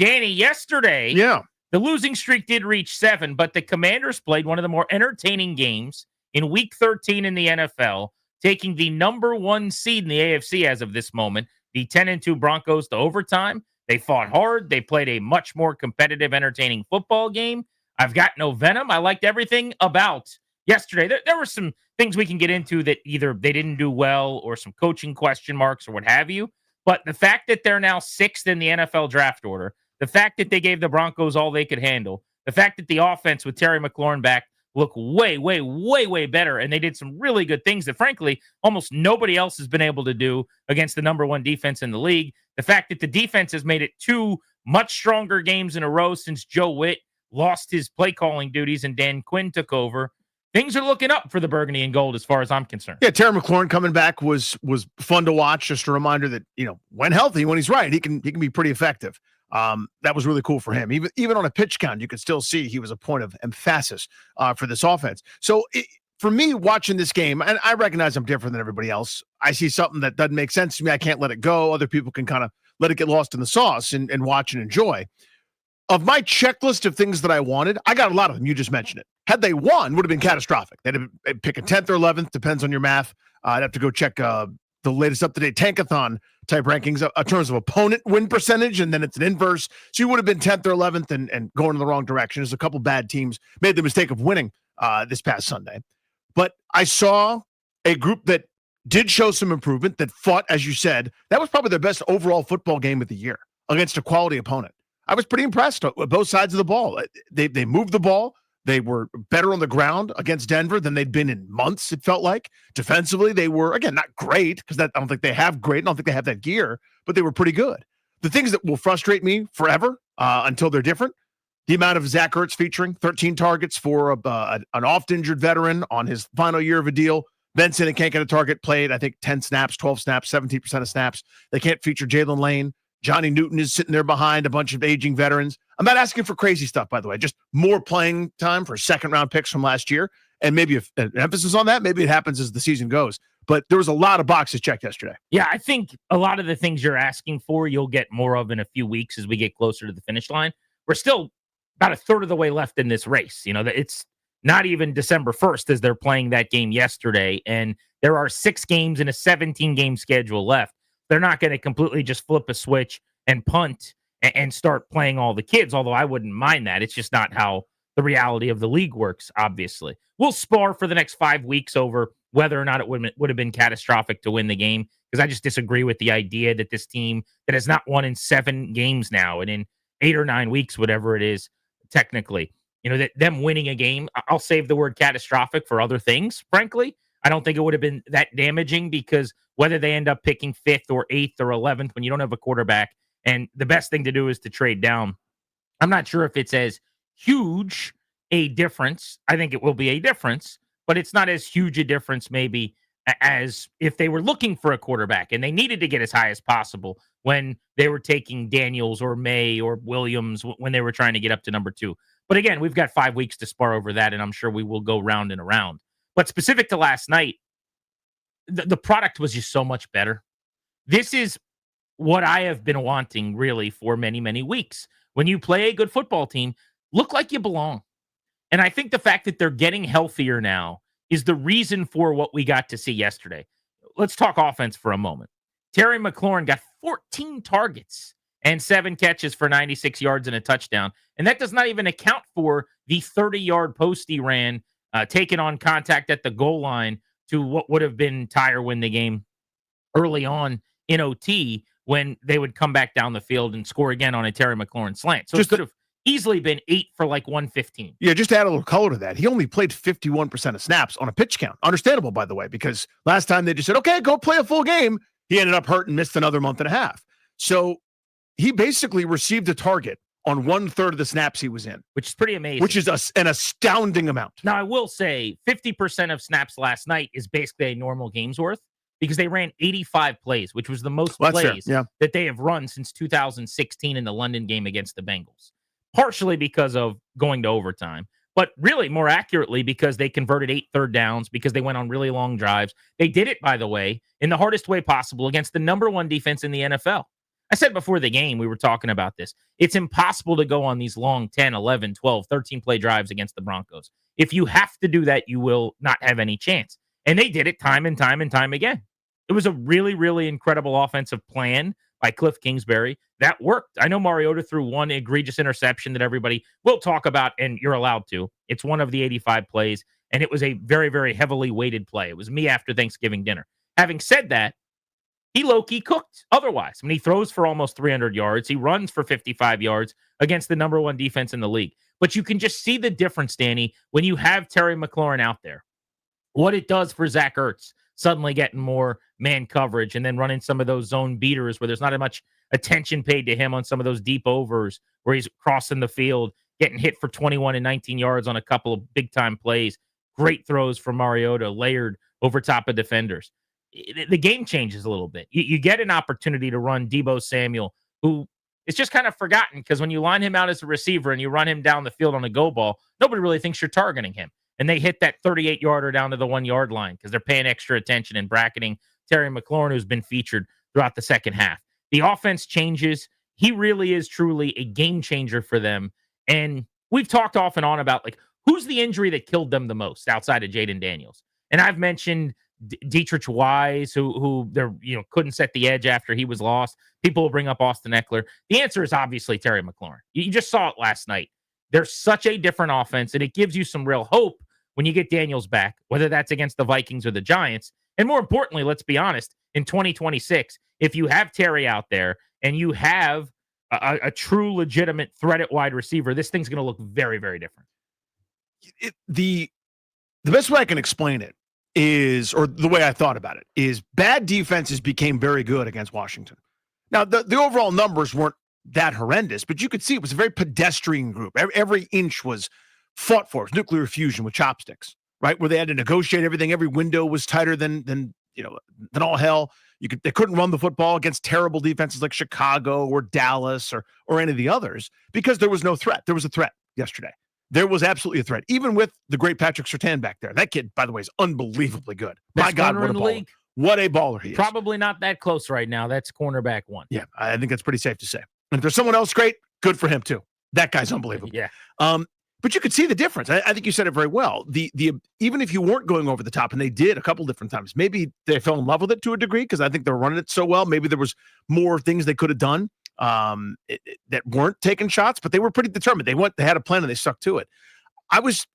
Danny, yesterday, Yeah. the losing streak did reach 7, but the Commanders played one of the more entertaining games in Week 13 in the NFL, taking the number 1 seed in the AFC as of this moment, the 10-2 Broncos, to overtime. They fought hard. They played a much more competitive, entertaining football game. I've got no venom. I liked everything about yesterday. There were some things we can get into that either they didn't do well or some coaching question marks or what have you. But the fact that they're now 6th in the NFL draft order, the fact that they gave the Broncos all they could handle, the fact that the offense with Terry McLaurin back look way, way, way, way better, and they did some really good things that, frankly, almost nobody else has been able to do against the number 1 defense in the league. The fact that the defense has made it 2 much stronger games in a row since Joe Witt lost his play calling duties and Dan Quinn took over. Things are looking up for the Burgundy and Gold as far as I'm concerned. Yeah, Terry McLaurin coming back was fun to watch. Just a reminder that, when healthy, when he's right, he can be pretty effective. That was really cool for him. Even on a pitch count, you could still see he was a point of emphasis for this offense. So for me, watching this game, and I recognize I'm different than everybody else. I see something that doesn't make sense to me. I can't let it go. Other people can kind of let it get lost in the sauce and watch and enjoy. Of my checklist of things that I wanted, I got a lot of them. You just mentioned it. Had they won, would have been catastrophic. They'd pick a 10th or 11th, depends on your math. I'd have to go check the latest up-to-date Tankathon type rankings in terms of opponent win percentage, and then it's an inverse. So you would have been 10th or 11th and going in the wrong direction. There's a couple bad teams made the mistake of winning this past Sunday. But I saw a group that did show some improvement, that fought, as you said. That was probably their best overall football game of the year against a quality opponent. I was pretty impressed with both sides of the ball. They moved the ball. They were better on the ground against Denver than they'd been in months, it felt like. Defensively, they were, again, not great, because I don't think they have great. I don't think they have that gear, but they were pretty good. The things that will frustrate me forever until they're different, the amount of Zach Ertz featuring, 13 targets for an oft-injured veteran on his final year of a deal. Benson and can't get a target, played, I think, 10 snaps, 12 snaps, 17% of snaps. They can't feature Jalen Lane. Johnny Newton is sitting there behind a bunch of aging veterans. I'm not asking for crazy stuff, by the way, just more playing time for second-round picks from last year, and maybe an emphasis on that. Maybe it happens as the season goes. But there was a lot of boxes checked yesterday. Yeah, I think a lot of the things you're asking for, you'll get more of in a few weeks as we get closer to the finish line. We're still about a third of the way left in this race. It's not even December 1st as they're playing that game yesterday, and there are 6 games in a 17-game schedule left. They're not going to completely just flip a switch and punt and start playing all the kids, although I wouldn't mind that. It's just not how the reality of the league works, obviously. We'll spar for the next 5 weeks over whether or not it would have been catastrophic to win the game, because I just disagree with the idea that this team that has not won in 7 games now and in 8 or 9 weeks, whatever it is, technically, that them winning a game, I'll save the word catastrophic for other things, frankly. I don't think it would have been that damaging, because whether they end up picking 5th or 8th or 11th when you don't have a quarterback, and the best thing to do is to trade down, I'm not sure if it's as huge a difference. I think it will be a difference, but it's not as huge a difference maybe as if they were looking for a quarterback and they needed to get as high as possible when they were taking Daniels or May or Williams when they were trying to get up to number 2. But again, we've got 5 weeks to spar over that, and I'm sure we will go round and around. But specific to last night, the product was just so much better. This is what I have been wanting really for many, many weeks. When you play a good football team, look like you belong. And I think the fact that they're getting healthier now is the reason for what we got to see yesterday. Let's talk offense for a moment. Terry McLaurin got 14 targets and 7 catches for 96 yards and a touchdown. And that does not even account for the 30-yard post he ran, taking on contact at the goal line to what would have been tie or win the game early on in OT, when they would come back down the field and score again on a Terry McLaurin slant. So it could have easily been 8 for like 115. Yeah, just to add a little color to that, he only played 51% of snaps on a pitch count. Understandable, by the way, because last time they just said, okay, go play a full game. He ended up hurt and missed another month and a half. So he basically received a target on 1/3 of the snaps he was in. Which is pretty amazing. Which is an astounding amount. Now, I will say 50% of snaps last night is basically a normal game's worth, because they ran 85 plays, which was the most plays that they have run since 2016 in the London game against the Bengals. Partially because of going to overtime, but really more accurately because they converted 8 third downs, because they went on really long drives. They did it, by the way, in the hardest way possible against the number 1 defense in the NFL. I said before the game, we were talking about this. It's impossible to go on these long 10, 11, 12, 13 play drives against the Broncos. If you have to do that, you will not have any chance. And they did it time and time and time again. It was a really, really incredible offensive plan by Cliff Kingsbury that worked. I know Mariota threw one egregious interception that everybody will talk about, and you're allowed to. It's one of the 85 plays, and it was a very, very heavily weighted play. It was me after Thanksgiving dinner. Having said that, he low-key cooked otherwise. I mean, he throws for almost 300 yards. He runs for 55 yards against the number one defense in the league. But you can just see the difference, Danny, when you have Terry McLaurin out there. What it does for Zach Ertz, suddenly getting more man coverage and then running some of those zone beaters where there's not as much attention paid to him on some of those deep overs where he's crossing the field, getting hit for 21 and 19 yards on a couple of big-time plays. Great throws from Mariota, layered over top of defenders. The game changes a little bit. You get an opportunity to run Deebo Samuel, who is just kind of forgotten because when you line him out as a receiver and you run him down the field on a go ball, nobody really thinks you're targeting him. And they hit that 38-yarder down to the 1-yard line because they're paying extra attention and bracketing Terry McLaurin, who's been featured throughout the second half. The offense changes. He really is truly a game changer for them. And we've talked off and on about, like, who's the injury that killed them the most outside of Jaden Daniels? And I've mentioned Dietrich Wise, who they're couldn't set the edge after he was lost. People will bring up Austin Eckler. The answer is obviously Terry McLaurin. You just saw it last night. There's such a different offense, and it gives you some real hope when you get Daniels back, whether that's against the Vikings or the Giants. And more importantly, let's be honest, in 2026, if you have Terry out there and you have a true legitimate threat at wide receiver, this thing's going to look very, very different. The best way I can explain it is, or the way I thought about it, is bad defenses became very good against Washington. Now, the overall numbers weren't that horrendous, but you could see it was a very pedestrian group. Every inch was fought for. It was nuclear fusion with chopsticks, right? Where they had to negotiate everything. Every window was tighter than all hell. They couldn't run the football against terrible defenses like Chicago or Dallas or any of the others because there was no threat. There was a threat yesterday. There was absolutely a threat, even with the great Patrick Surtain back there. That kid, by the way, is unbelievably good. My God, what a baller. What a baller he is. Probably not that close right now. That's cornerback one. Yeah, I think that's pretty safe to say. And if there's someone else great, good for him too. That guy's unbelievable. Yeah. But you could see the difference. I think you said it very well. The even if you weren't going over the top, and they did a couple different times, maybe they fell in love with it to a degree because I think they were running it so well. Maybe there was more things they could have done that weren't taking shots, but they were pretty determined. They had a plan and they stuck to it. I was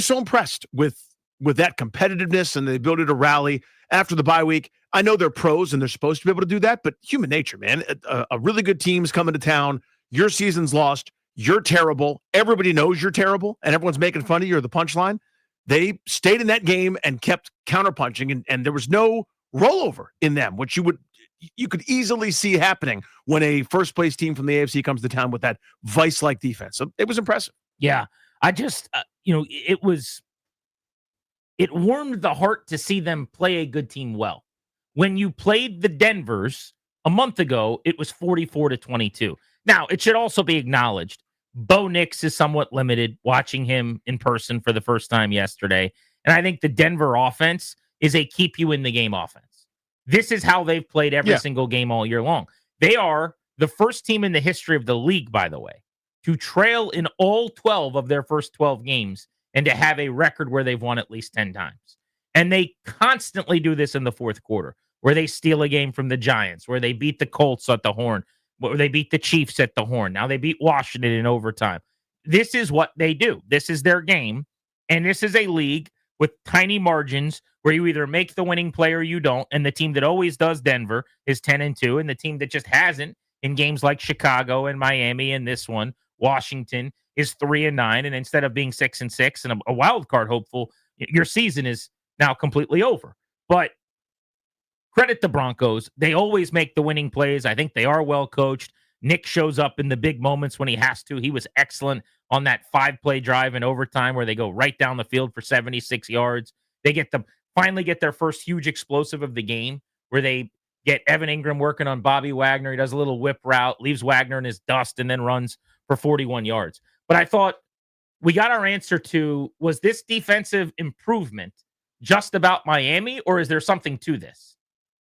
so impressed with that competitiveness and the ability to rally after the bye week. I know they're pros and they're supposed to be able to do that, but human nature, man. A really good team's coming to town. Your season's lost. You're terrible. Everybody knows you're terrible, and everyone's making fun of you or the punchline. They stayed in that game and kept counterpunching, and there was no rollover in them, which you could easily see happening when a first-place team from the AFC comes to town with that vice-like defense. So it was impressive. Yeah. I just, it warmed the heart to see them play a good team well. When you played the Denvers a month ago, it was 44-22. Now, it should also be acknowledged, Bo Nix is somewhat limited, watching him in person for the first time yesterday. And I think the Denver offense is a keep you in the game offense. This is how they've played every single game all year long. They are the first team in the history of the league, by the way, to trail in all 12 of their first 12 games and to have a record where they've won at least 10 times. And they constantly do this in the fourth quarter, where they steal a game from the Giants, where they beat the Colts at the horn, where they beat the Chiefs at the horn. Now they beat Washington in overtime. This is what they do. This is their game. And this is a league with tiny margins where you either make the winning play or you don't. And the team that always does, Denver, is 10-2. And the team that just hasn't in games like Chicago and Miami and this one, Washington, is 3-9. And instead of being 6-6 and a wild card hopeful, your season is now completely over. But credit the Broncos. They always make the winning plays. I think they are well coached. Nick shows up in the big moments when he has to. He was excellent on that 5-play drive in overtime where they go right down the field for 76 yards. They finally get their first huge explosive of the game where they get Evan Ingram working on Bobby Wagner. He does a little whip route, leaves Wagner in his dust, and then runs for 41 yards. But I thought we got our answer to, was this defensive improvement just about Miami, or is there something to this?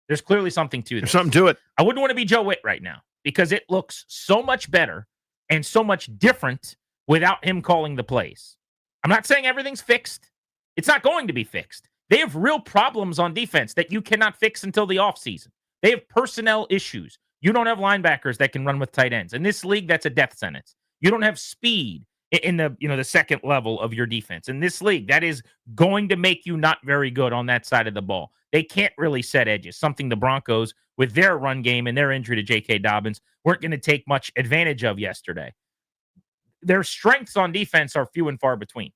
There's clearly something to There's this. something to it. I wouldn't want to be Joe Witt right now because it looks so much better and so much different without him calling the plays. I'm not saying everything's fixed. It's not going to be fixed. They have real problems on defense that you cannot fix until the offseason. They have personnel issues. You don't have linebackers that can run with tight ends. In this league, that's a death sentence. You don't have speed in the second level of your defense. In this league, that is going to make you not very good on that side of the ball. They can't really set edges, something the Broncos, with their run game and their injury to J.K. Dobbins, weren't going to take much advantage of yesterday. Their strengths on defense are few and far between.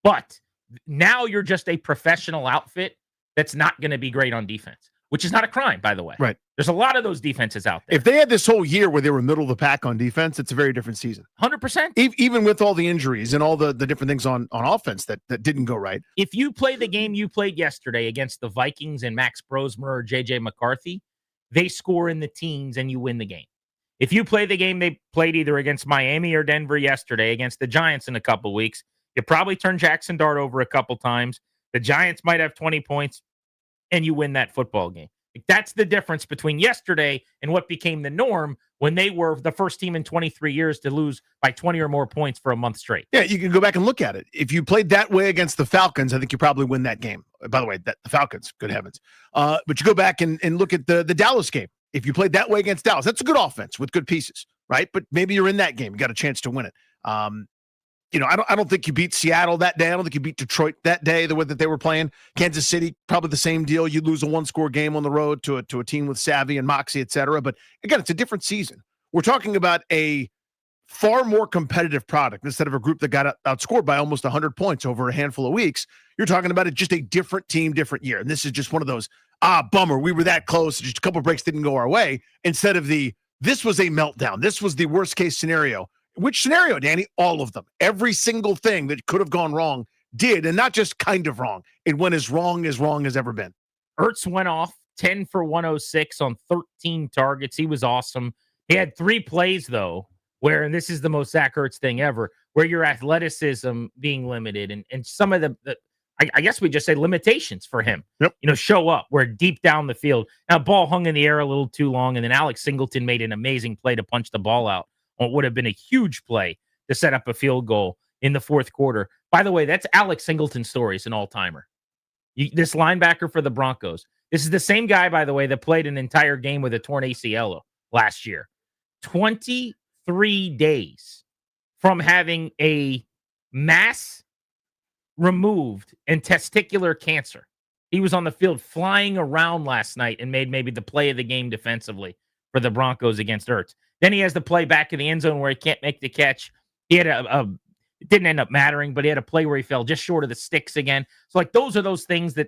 But now you're just a professional outfit that's not going to be great on defense, which is not a crime, by the way. Right. There's a lot of those defenses out there. If they had this whole year where they were middle of the pack on defense, it's a very different season. 100%. Even with all the injuries and all the different things on offense that didn't go right. If you play the game you played yesterday against the Vikings and Max Brosmer or J.J. McCarthy, they score in the teens and you win the game. If you play the game they played either against Miami or Denver yesterday against the Giants in a couple weeks, you probably turn Jackson Dart over a couple times. The Giants might have 20 points and you win that football game. That's the difference between yesterday and what became the norm when they were the first team in 23 years to lose by 20 or more points for a month straight. Yeah, you can go back and look at it. If you played that way against the Falcons, I think you probably win that game. By the way, the Falcons, good heavens. But you go back and look at the Dallas game. If you played that way against Dallas, that's a good offense with good pieces, right? But maybe you're in that game. You got a chance to win it. I don't think you beat Seattle that day. I don't think you beat Detroit that day, the way that they were playing. Kansas City, probably the same deal. You lose a one-score game on the road to a team with savvy and moxie, et cetera. But again, it's a different season. We're talking about a far more competitive product instead of a group that got outscored by almost 100 points over a handful of weeks. You're talking about just a different team, different year. And this is just one of those, bummer, we were that close. Just a couple of breaks didn't go our way. Instead of this was a meltdown. This was the worst case scenario. Which scenario, Danny? All of them. Every single thing that could have gone wrong did, and not just kind of wrong. It went as wrong as ever been. Ertz went off 10 for 106 on 13 targets. He was awesome. He had 3 plays, though, where, and this is the most Zach Ertz thing ever, where your athleticism being limited and some of the I guess we just say limitations for him, show up where deep down the field. Now, ball hung in the air a little too long, and then Alex Singleton made an amazing play to punch the ball out. What would have been a huge play to set up a field goal in the fourth quarter. By the way, that's Alex Singleton's story. It's an all-timer. This linebacker for the Broncos. This is the same guy, by the way, that played an entire game with a torn ACL last year. 23 days from having a mass removed and testicular cancer. He was on the field flying around last night and made maybe the play of the game defensively for the Broncos against Ertz. Then he has the play back in the end zone where he can't make the catch. He had it didn't end up mattering, but he had a play where he fell just short of the sticks again. So, those are those things that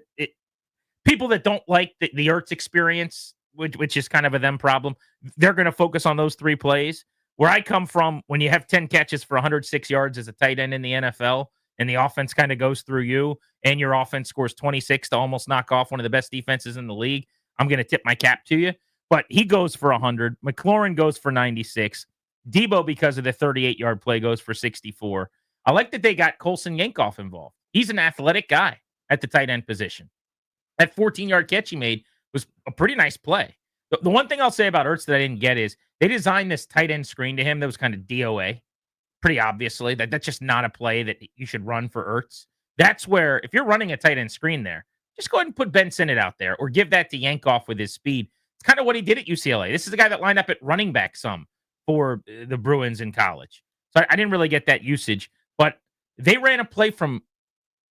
people that don't like the Ertz experience, which is kind of a them problem, they're going to focus on those 3 plays. Where I come from, when you have 10 catches for 106 yards as a tight end in the NFL, and the offense kind of goes through you, and your offense scores 26 to almost knock off one of the best defenses in the league, I'm going to tip my cap to you. But he goes for 100. McLaurin goes for 96. Debo, because of the 38-yard play, goes for 64. I like that they got Colson Yankoff involved. He's an athletic guy at the tight end position. That 14-yard catch he made was a pretty nice play. The one thing I'll say about Ertz that I didn't get is they designed this tight end screen to him that was kind of DOA. Pretty obviously. That's just not a play that you should run for Ertz. That's where, if you're running a tight end screen there, just go ahead and put Ben Sinnott out there or give that to Yankoff with his speed. It's kind of what he did at UCLA. This is the guy that lined up at running back some for the Bruins in college. So I didn't really get that usage, but they ran a play on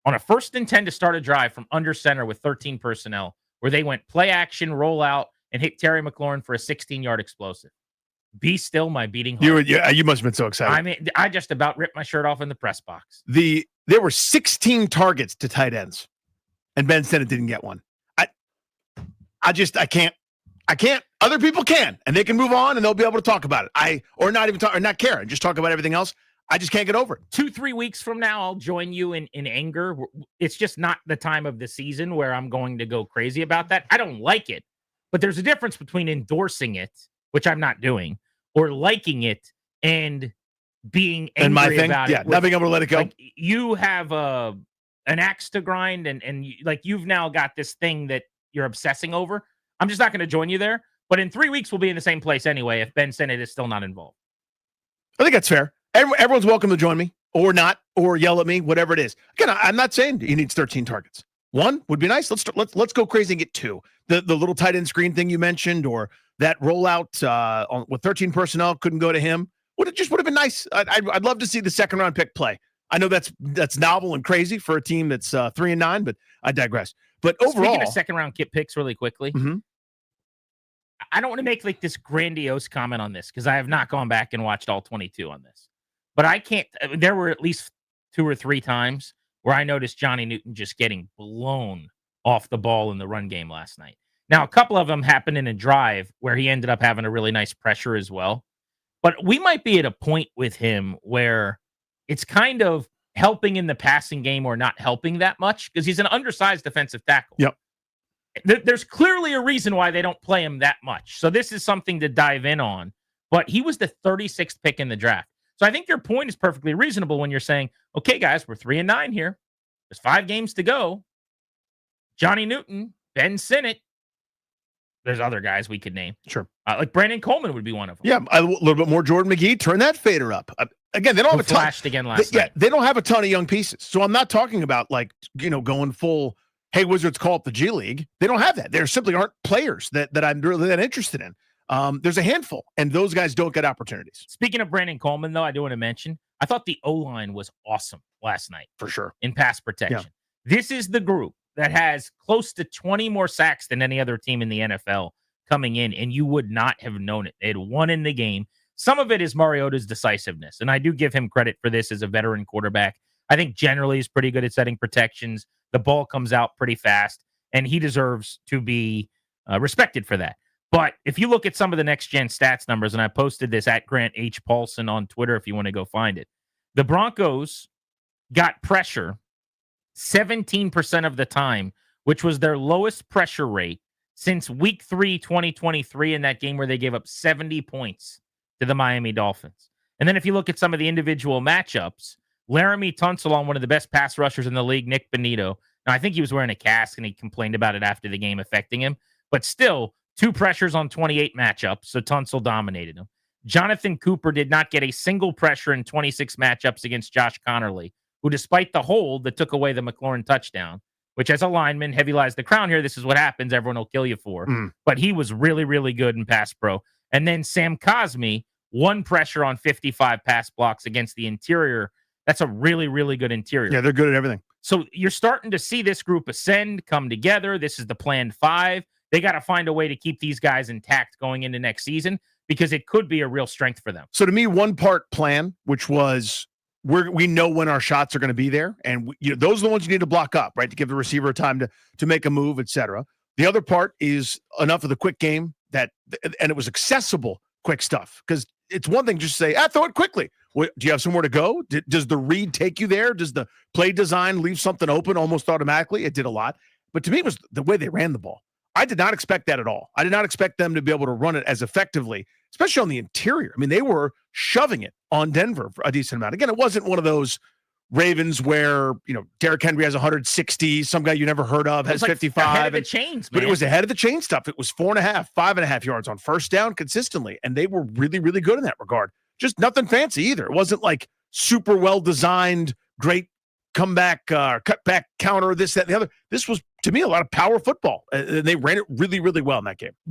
a 1st and 10 to start a drive from under center with 13 personnel where they went play action, roll out, and hit Terry McLaurin for a 16-yard explosive. Be still my beating heart. You must have been so excited. I mean, I just about ripped my shirt off in the press box. There were 16 targets to tight ends, and Ben Sinnott didn't get one. I can't. Other people can, and they can move on, and they'll be able to talk about it. Or not care, and just talk about everything else. I just can't get over it. 2-3 weeks from now, I'll join you in anger. It's just not the time of the season where I'm going to go crazy about that. I don't like it, but there's a difference between endorsing it, which I'm not doing, or liking it and being angry about it. Not being able to let it go. Like, you have an axe to grind, and you've now got this thing that you're obsessing over. I'm just not going to join you there. But in 3 weeks, we'll be in the same place anyway if Ben Sinnott is still not involved. I think that's fair. Everyone's welcome to join me or not, or yell at me, whatever it is. Again, I'm not saying he needs 13 targets. One would be nice. Let's go crazy and get two. The little tight end screen thing you mentioned, or that rollout with 13 personnel couldn't go to him. Would have been nice. I'd love to see the second round pick play. I know that's novel and crazy for a team that's 3-9, but I digress. But overall, speaking of second round kit picks, really quickly, mm-hmm. I don't want to make like this grandiose comment on this because I have not gone back and watched all 22 on this. But I can't. There were at least 2 or 3 times where I noticed Johnny Newton just getting blown off the ball in the run game last night. Now, a couple of them happened in a drive where he ended up having a really nice pressure as well. But we might be at a point with him where it's kind of helping in the passing game or not helping that much because he's an undersized defensive tackle. Yep. There's clearly a reason why they don't play him that much. So this is something to dive in on. But he was the 36th pick in the draft. So I think your point is perfectly reasonable when you're saying, okay, guys, we're 3-9 here. There's 5 games to go. Johnny Newton, Ben Sinnott. There's other guys we could name. Sure. Like Brandon Coleman would be one of them. Yeah, a little bit more Jordan McGee. Turn that fader up. Again, they don't have a ton. Flashed again last night. Yeah, they don't have a ton of young pieces. So I'm not talking about going full, hey, Wizards, call up the G League. They don't have that. There simply aren't players that I'm really that interested in. There's a handful, and those guys don't get opportunities. Speaking of Brandon Coleman, though, I do want to mention, I thought the O-line was awesome last night. For sure. In pass protection. Yeah. This is the group that has close to 20 more sacks than any other team in the NFL coming in, and you would not have known it. They had won in the game. Some of it is Mariota's decisiveness, and I do give him credit for this as a veteran quarterback. I think generally he's pretty good at setting protections. The ball comes out pretty fast, and he deserves to be respected for that. But if you look at some of the next-gen stats numbers, and I posted this at Grant H. Paulson on Twitter if you want to go find it, the Broncos got pressure 17% of the time, which was their lowest pressure rate since week 3, 2023, in that game where they gave up 70 points to the Miami Dolphins. And then if you look at some of the individual matchups, Laramie Tunsil on one of the best pass rushers in the league, Nick Benito. Now, I think he was wearing a cast, and he complained about it after the game affecting him. But still, 2 pressures on 28 matchups, so Tunsil dominated him. Jonathan Cooper did not get a single pressure in 26 matchups against Josh Connerly, who, despite the hold that took away the McLaurin touchdown, which as a lineman, heavy lies the crown here, this is what happens, everyone will kill you for. But he was really, really good in pass pro. And then Sam Cosmi, 1 pressure on 55 pass blocks against the interior. That's a really, really good interior. Yeah, they're good at everything. So you're starting to see this group ascend, come together. This is the planned 5. They got to find a way to keep these guys intact going into next season because it could be a real strength for them. So to me, one part plan, which was we know when our shots are going to be there, and those are the ones you need to block up, right, to give the receiver time to make a move, etc. The other part is enough of the quick game and it was accessible quick stuff, because it's one thing just to say, throw it quickly. Do you have somewhere to go? Does the read take you there? Does the play design leave something open almost automatically? It did a lot. But to me, it was the way they ran the ball. I did not expect that at all. I did not expect them to be able to run it as effectively, especially on the interior. I mean, they were shoving it on Denver for a decent amount. Again, it wasn't one of those Ravens where, Derrick Henry has 160, some guy you never heard of has 55. Ahead of the chains, man. But it was ahead of the chain stuff. It was 4.5, 5.5 yards on first down consistently. And they were really, really good in that regard. Just nothing fancy either. It wasn't like super well designed, great comeback, cutback counter, this, that, and the other. This was, to me, a lot of power football. And they ran it really, really well in that game.